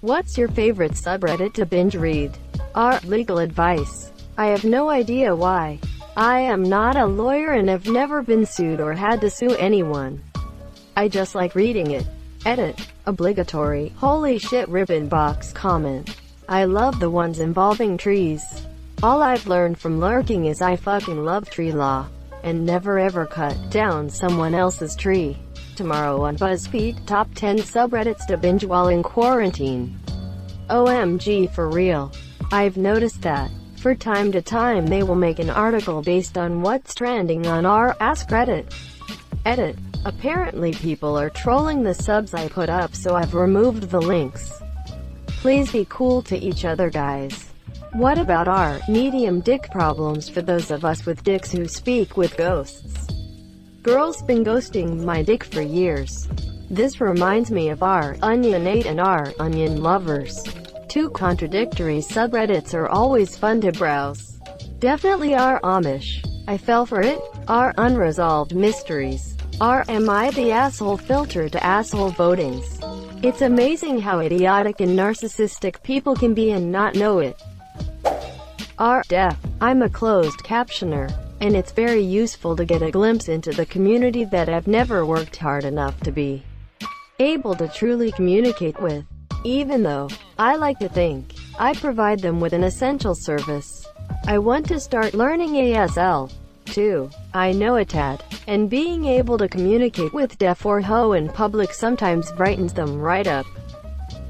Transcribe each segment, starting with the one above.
What's your favorite subreddit to binge read? R. Legal advice. I have no idea why. I am not a lawyer and have never been sued or had to sue anyone. I just like reading it. Edit. Obligatory. Holy shit ribbon box comment. I love the ones involving trees. All I've learned from lurking is I fucking love tree law. And never ever cut down someone else's tree. Tomorrow on BuzzFeed, top 10 subreddits to binge while in quarantine. OMG for real. I've noticed that, for time to time they will make an article based on what's trending on our AskReddit. Edit. Apparently people are trolling the subs I put up, so I've removed the links. Please be cool to each other, guys. What about our medium dick problems for those of us with dicks who speak with ghosts? Girls been ghosting my dick for years. This reminds me of our Onion 8 and our Onion Lovers. Two contradictory subreddits are always fun to browse. Definitely our Amish. I fell for it. Our Unresolved Mysteries. Our Am I the Asshole filter to asshole votings. It's amazing how idiotic and narcissistic people can be and not know it. Our Deaf. I'm a closed captioner, and it's very useful to get a glimpse into the community that I've never worked hard enough to be able to truly communicate with. Even though I like to think I provide them with an essential service. I want to start learning ASL, too. I know a tad, and being able to communicate with deaf or ho in public sometimes brightens them right up.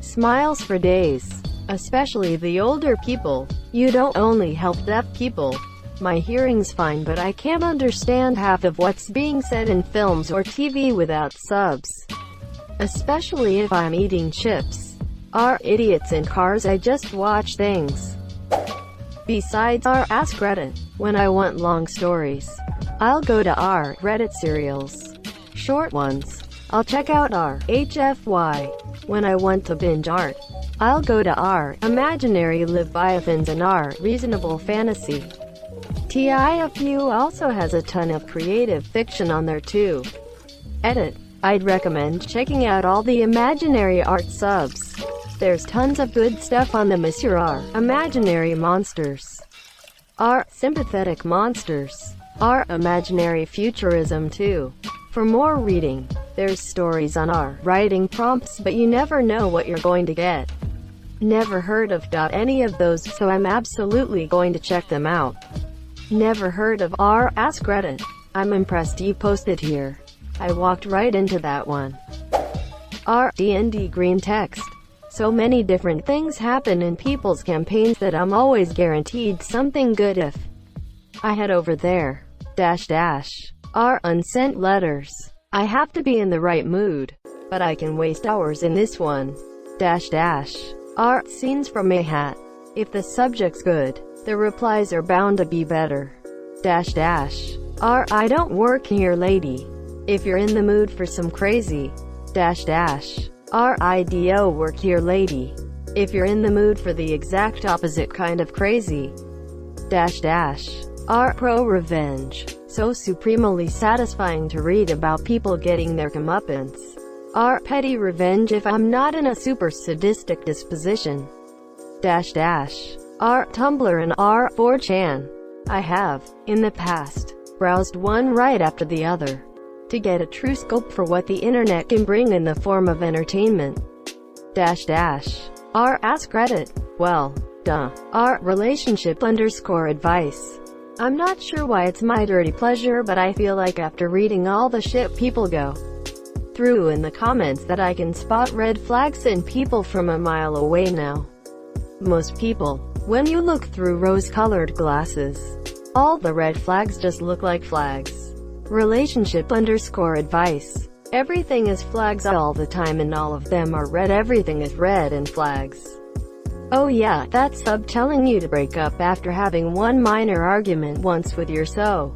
Smiles for days. Especially the older people. You don't only help deaf people. My hearing's fine, but I can't understand half of what's being said in films or TV without subs. Especially if I'm eating chips. Our idiots in cars, I just watch things. Besides our AskReddit, when I want long stories, I'll go to our Reddit serials. Short ones, I'll check out our HFY. When I want to binge art, I'll go to our Imaginary Leviathans and our Reasonable Fantasy. TIFU also has a ton of creative fiction on there too. Edit. I'd recommend checking out all the Imaginary Art subs. There's tons of good stuff on them, as our Imaginary Monsters, our Sympathetic Monsters, our Imaginary Futurism too. For more reading, there's stories on our Writing Prompts, but you never know what you're going to get. Never heard of any of those, so I'm absolutely going to check them out. Never heard of our AskReddit. I'm impressed you posted here. I walked right into that one. Our D&D green text. So many different things happen in people's campaigns that I'm always guaranteed something good if I head over there. Our unsent letters. I have to be in the right mood, but I can waste hours in this one. Our scenes from a hat. If the subject's good, the replies are bound to be better. Our I don't work here lady. If you're in the mood for some crazy. Our IDO work here lady. If you're in the mood for the exact opposite kind of crazy. Our pro revenge. So supremely satisfying to read about people getting their comeuppance. Our petty revenge if I'm not in a super sadistic disposition. Our Tumblr and our 4chan. I have, in the past, browsed one right after the other, to get a true scope for what the internet can bring in the form of entertainment. Our AskReddit. Well, duh. Our relationship_advice. I'm not sure why it's my dirty pleasure, but I feel like after reading all the shit people go through in the comments that I can spot red flags in people from a mile away now. Most people, when you look through rose-colored glasses, all the red flags just look like flags. Relationship_advice. Everything is flags all the time and all of them are red. Everything is red and flags. Oh yeah, that sub telling you to break up after having one minor argument once with your so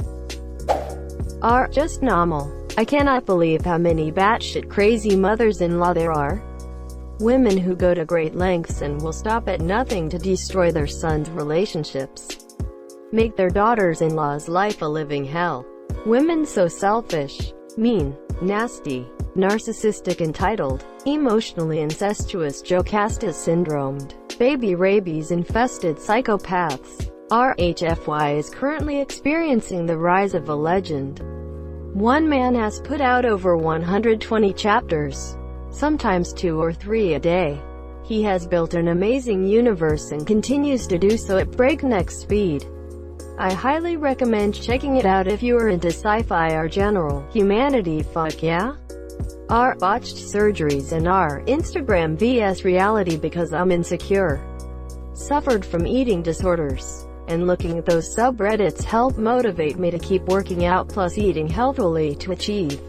are just normal. I cannot believe how many batshit crazy mothers-in-law there are. Women who go to great lengths and will stop at nothing to destroy their sons' relationships. Make their daughters-in-law's life a living hell. Women so selfish, mean, nasty. narcissistic, entitled, emotionally incestuous, jocasta syndromed, baby rabies infested psychopaths. RHFY is currently experiencing the rise of a legend. One man has put out over 120 chapters, sometimes 2 or 3 a day. He has built an amazing universe and continues to do so at breakneck speed. I highly recommend checking it out if you are into sci-fi or general humanity. Fuck yeah? R botched surgeries and R Instagram vs reality because I'm insecure. Suffered from eating disorders, and looking at those subreddits help motivate me to keep working out plus eating healthily to achieve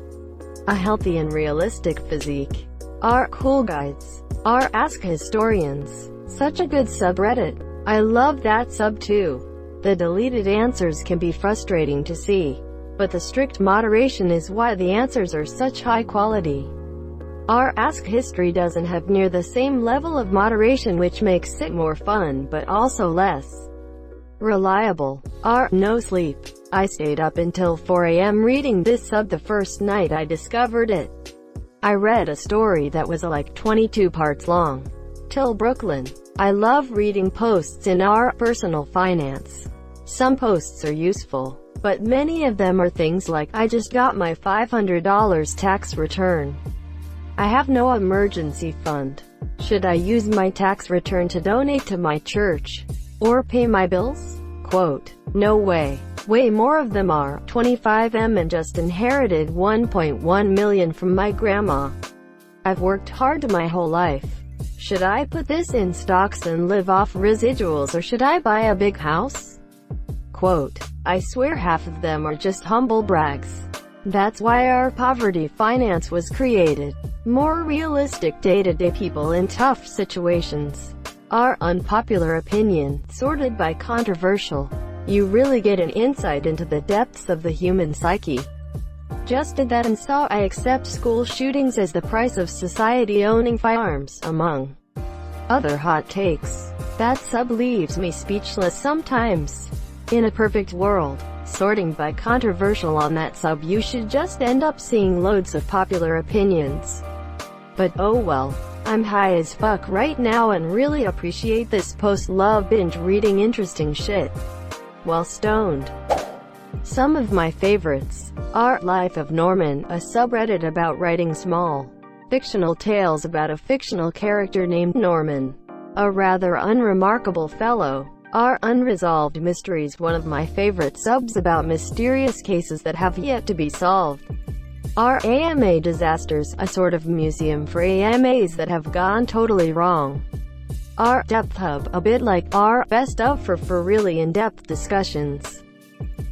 a healthy and realistic physique. R cool guides. R ask historians. Such a good subreddit. I love that sub too. The deleted answers can be frustrating to see, but the strict moderation is why the answers are such high quality. R Ask History doesn't have near the same level of moderation, which makes it more fun but also less reliable. R No Sleep. I stayed up until 4 a.m. reading this sub the first night I discovered it. I read a story that was like 22 parts long. Till Brooklyn. I love reading posts in R personal finance. Some posts are useful, but many of them are things like, I just got my $500 tax return. I have no emergency fund. Should I use my tax return to donate to my church? Or pay my bills? Quote, no way. Way more of them are 25M and just inherited 1.1 million from my grandma. I've worked hard my whole life. Should I put this in stocks and live off residuals, or should I buy a big house? Quote, I swear half of them are just humble brags. That's why our poverty finance was created. More realistic day-to-day people in tough situations. Our unpopular opinion, sorted by controversial. You really get an insight into the depths of the human psyche. Just did that and saw I accept school shootings as the price of society owning firearms, among other hot takes. That sub leaves me speechless sometimes. In a perfect world, sorting by controversial on that sub, you should just end up seeing loads of popular opinions. But oh well. I'm high as fuck right now and really appreciate this post. Love binge reading interesting shit while stoned. Some of my favorites are Life of Norman, a subreddit about writing small fictional tales about a fictional character named Norman, a rather unremarkable fellow. R Unresolved Mysteries, one of my favorite subs about mysterious cases that have yet to be solved. R AMA Disasters, a sort of museum for AMAs that have gone totally wrong. R Depth Hub, a bit like R Best of for really in-depth discussions.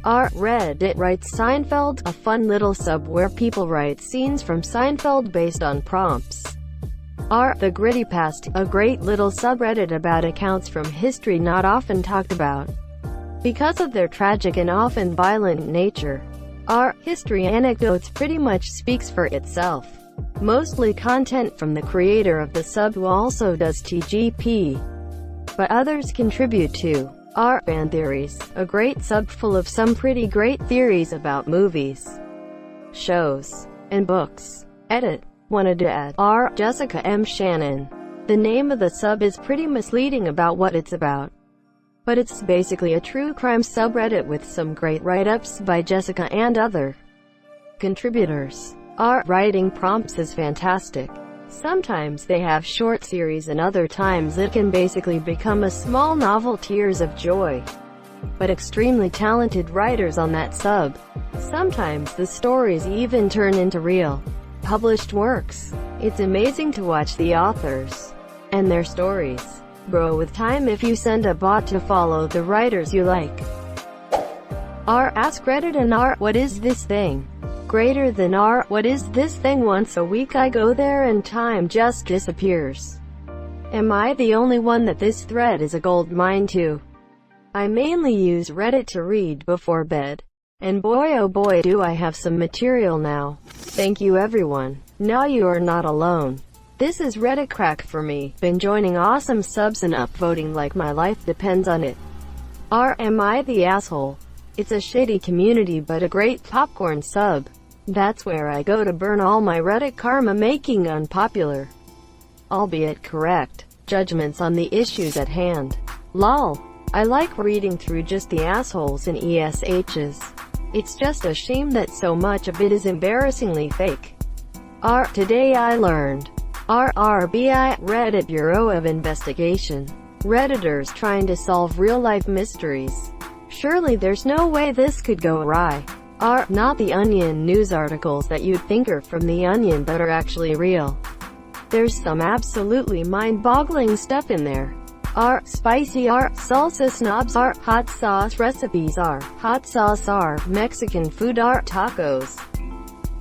R Reddit Writes Seinfeld, a fun little sub where people write scenes from Seinfeld based on prompts. R The Gritty Past, a great little subreddit about accounts from history not often talked about because of their tragic and often violent nature. R History Anecdotes pretty much speaks for itself. Mostly content from the creator of the sub, who also does TGP, but others contribute too. R Fan Theories, a great sub full of some pretty great theories about movies, shows, and books. Edit. Wanted to add R Jessica M. Shannon. The name of the sub is pretty misleading about what it's about, but it's basically a true crime subreddit with some great write-ups by Jessica and other contributors. R Writing Prompts is fantastic. Sometimes they have short series and other times it can basically become a small novel. Tears of joy. But extremely talented writers on that sub. Sometimes the stories even turn into real published works. It's amazing to watch the authors and their stories grow with time if you send a bot to follow the writers you like. R AskReddit and R What Is This Thing? Greater than R What Is This Thing? Once a week I go there and time just disappears. Am I the only one that this thread is a gold mine to? I mainly use Reddit to read before bed. And boy oh boy do I have some material now. Thank you everyone. Now you are not alone. This is Reddit crack for me. Been joining awesome subs and upvoting like my life depends on it. R Am I the asshole? It's a shitty community but a great popcorn sub. That's where I go to burn all my Reddit karma making unpopular, albeit correct, judgments on the issues at hand. Lol. I like reading through just the assholes and ESHs. It's just a shame that so much of it is embarrassingly fake. Today I learned. RBI, Reddit Bureau of Investigation. Redditors trying to solve real-life mysteries. Surely there's no way this could go awry. Not the Onion news articles that you'd think are from the Onion but are actually real. There's some absolutely mind-boggling stuff in there. Spicy salsa snobs hot sauce recipes hot sauce Mexican food tacos.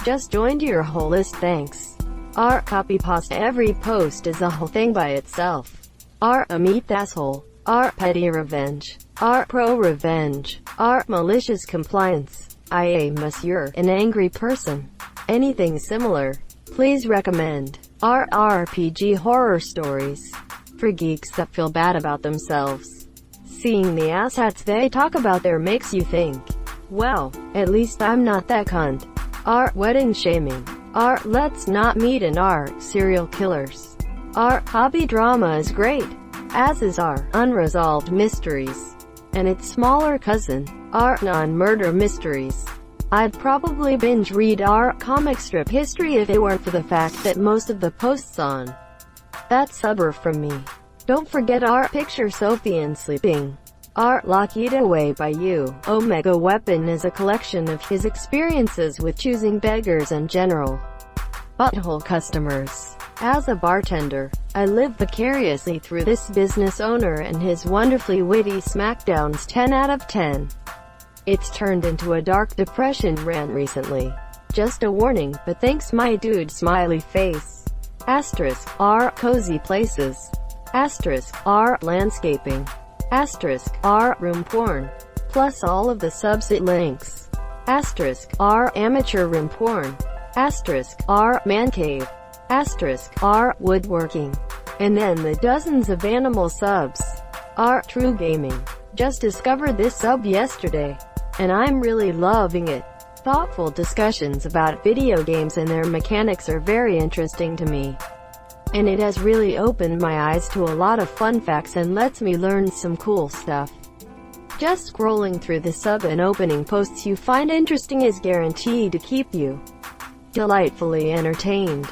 Just joined your whole list, thanks. Copy pasta, every post is a whole thing by itself. A meat asshole. Petty revenge. Pro revenge. Malicious compliance. Monsieur, an angry person. Anything similar? Please recommend. RPG horror stories. For geeks that feel bad about themselves. Seeing the asshats they talk about there makes you think, well, at least I'm not that cunt. Wedding shaming. Let's not meet and serial killers. Hobby drama is great, as is unresolved mysteries. And its smaller cousin, non-murder mysteries. I'd probably binge read comic strip history if it weren't for the fact that most of the posts on that sub are from me. Don't forget picture Sophie and sleeping. Locked Away by You. Omega Weapon is a collection of his experiences with choosing beggars and general butthole customers. As a bartender, I live vicariously through this business owner and his wonderfully witty smackdowns. 10 out of 10. It's turned into a dark depression rant recently. Just a warning, but thanks my dude smiley face. Asterisk, cozy places. Asterisk, landscaping. Asterisk, room porn. Plus all of the subset links. Asterisk, amateur room porn. Asterisk, man cave. Asterisk, woodworking. And then the dozens of animal subs. True gaming. Just discovered this sub yesterday, and I'm really loving it. Thoughtful discussions about video games and their mechanics are very interesting to me. And it has really opened my eyes to a lot of fun facts and lets me learn some cool stuff. Just scrolling through the sub and opening posts you find interesting is guaranteed to keep you delightfully entertained.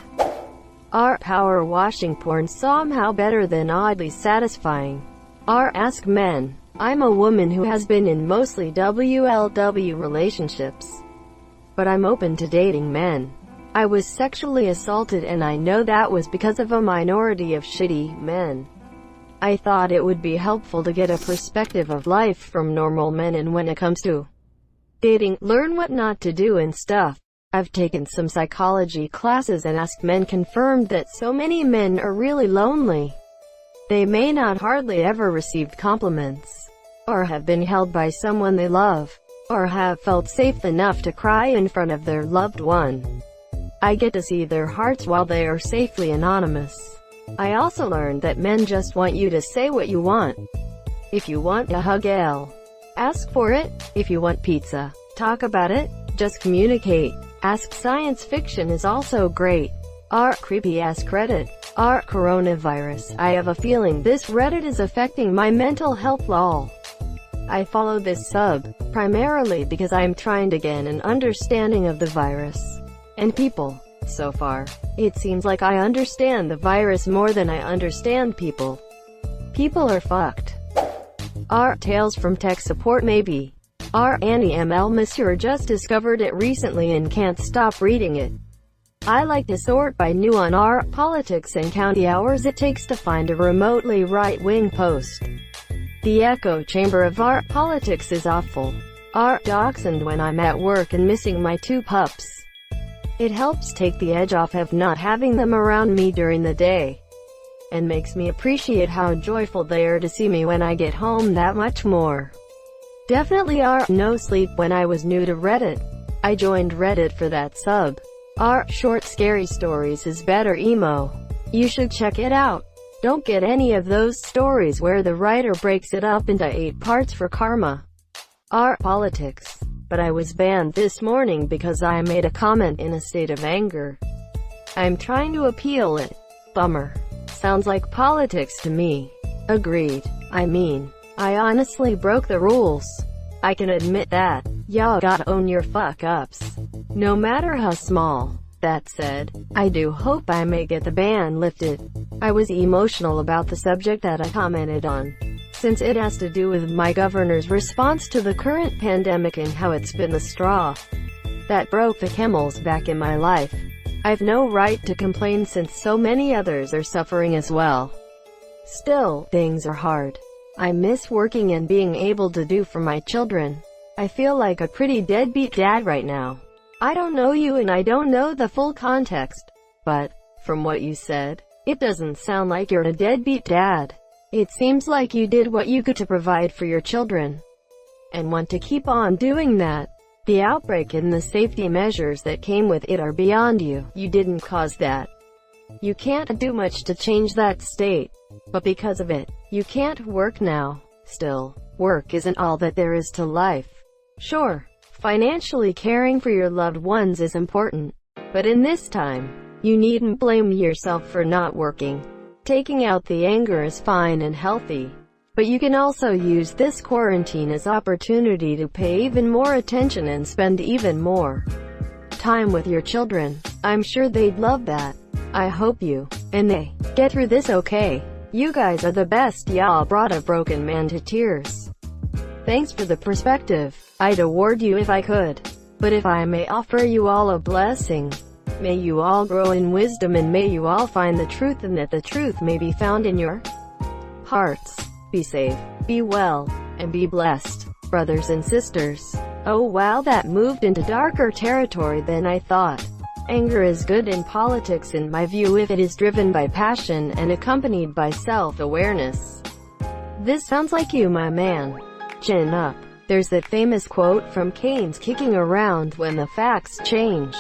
Power washing porn somehow better than oddly satisfying. Ask Men. I'm a woman who has been in mostly WLW relationships, but I'm open to dating men. I was sexually assaulted and I know that was because of a minority of shitty men. I thought it would be helpful to get a perspective of life from normal men, and when it comes to dating, learn what not to do and stuff. I've taken some psychology classes and Ask Men confirmed that so many men are really lonely. They may not hardly ever received compliments, or have been held by someone they love, or have felt safe enough to cry in front of their loved one. I get to see their hearts while they are safely anonymous. I also learned that men just want you to say what you want. If you want a hug, ask for it. If you want pizza, talk about it. Just communicate. Ask Science Fiction is also great. Creepy AskReddit. Coronavirus. I have a feeling this Reddit is affecting my mental health. Lol. I follow this sub primarily because I'm trying to gain an understanding of the virus and people. So far, it seems like I understand the virus more than I understand people. People are fucked. Tales from tech support maybe. Annie ML Monsieur just discovered it recently and can't stop reading it. I like to sort by new on politics and count the hours it takes to find a remotely right-wing post. The echo chamber of politics is awful. Dachshund when I'm at work and missing my 2 pups. It helps take the edge off of not having them around me during the day, and makes me appreciate how joyful they are to see me when I get home that much more. Definitely no sleep when I was new to Reddit. I joined Reddit for that sub. Short scary stories is better emo. You should check it out. Don't get any of those stories where the writer breaks it up into 8 parts for karma. Politics. but I was banned this morning because I made a comment in a state of anger. I'm trying to appeal it. Bummer. Sounds like politics to me. Agreed. I mean, I honestly broke the rules. I can admit that. Y'all gotta own your fuck-ups, no matter how small. That said, I do hope I may get the ban lifted. I was emotional about the subject that I commented on, since it has to do with my governor's response to the current pandemic and how it's been the straw that broke the camel's back in my life. I've no right to complain since so many others are suffering as well. Still, things are hard. I miss working and being able to do for my children. I feel like a pretty deadbeat dad right now. I don't know you and I don't know the full context, but, from what you said, it doesn't sound like you're a deadbeat dad. It seems like you did what you could to provide for your children, and want to keep on doing that. The outbreak and the safety measures that came with it are beyond you. You didn't cause that. You can't do much to change that state, but because of it, you can't work now. Still, work isn't all that there is to life. Sure, financially caring for your loved ones is important, but in this time, you needn't blame yourself for not working. Taking out the anger is fine and healthy, but you can also use this quarantine as opportunity to pay even more attention and spend even more time with your children. I'm sure they'd love that. I hope you and they get through this okay. You guys are the best. Y'all brought a broken man to tears. Thanks for the perspective. I'd award you if I could, but if I may offer you all a blessing, may you all grow in wisdom and may you all find the truth and that the truth may be found in your hearts. Be safe, be well, and be blessed, brothers and sisters. Oh wow, that moved into darker territory than I thought. Anger is good in politics in my view if it is driven by passion and accompanied by self-awareness. This sounds like you, my man. Chin up. There's that famous quote from Keynes kicking around when the facts change.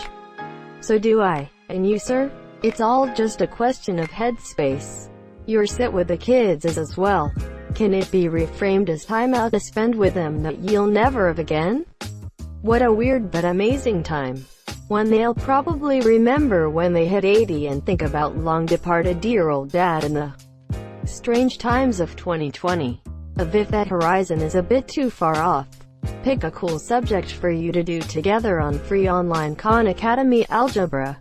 So do I. And you, sir? It's all just a question of headspace. Your sit with the kids is as well. Can it be reframed as time out to spend with them that you'll never have again? What a weird but amazing time. One they'll probably remember when they hit 80 and think about long-departed dear old dad in the strange times of 2020. If that horizon is a bit too far off, pick a cool subject for you to do together on free online Khan Academy. Algebra,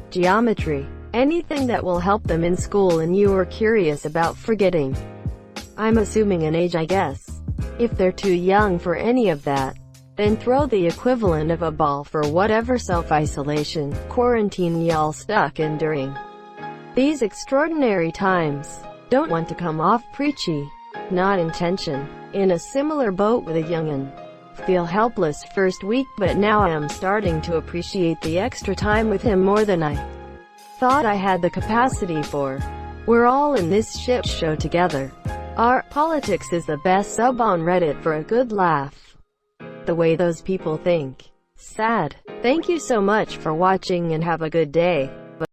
geometry, anything that will help them in school and you are curious about forgetting. I'm assuming an age, I guess. If they're too young for any of that, then throw the equivalent of a ball for whatever self-isolation, quarantine y'all stuck in during these extraordinary times. Don't want to come off preachy. Not intention. In a similar boat with a young'un. Feel helpless first week, but now I am starting to appreciate the extra time with him more than I thought I had the capacity for. We're all in this shit show together. Our politics is the best sub on Reddit for a good laugh. The way those people think. Sad. Thank you so much for watching and have a good day.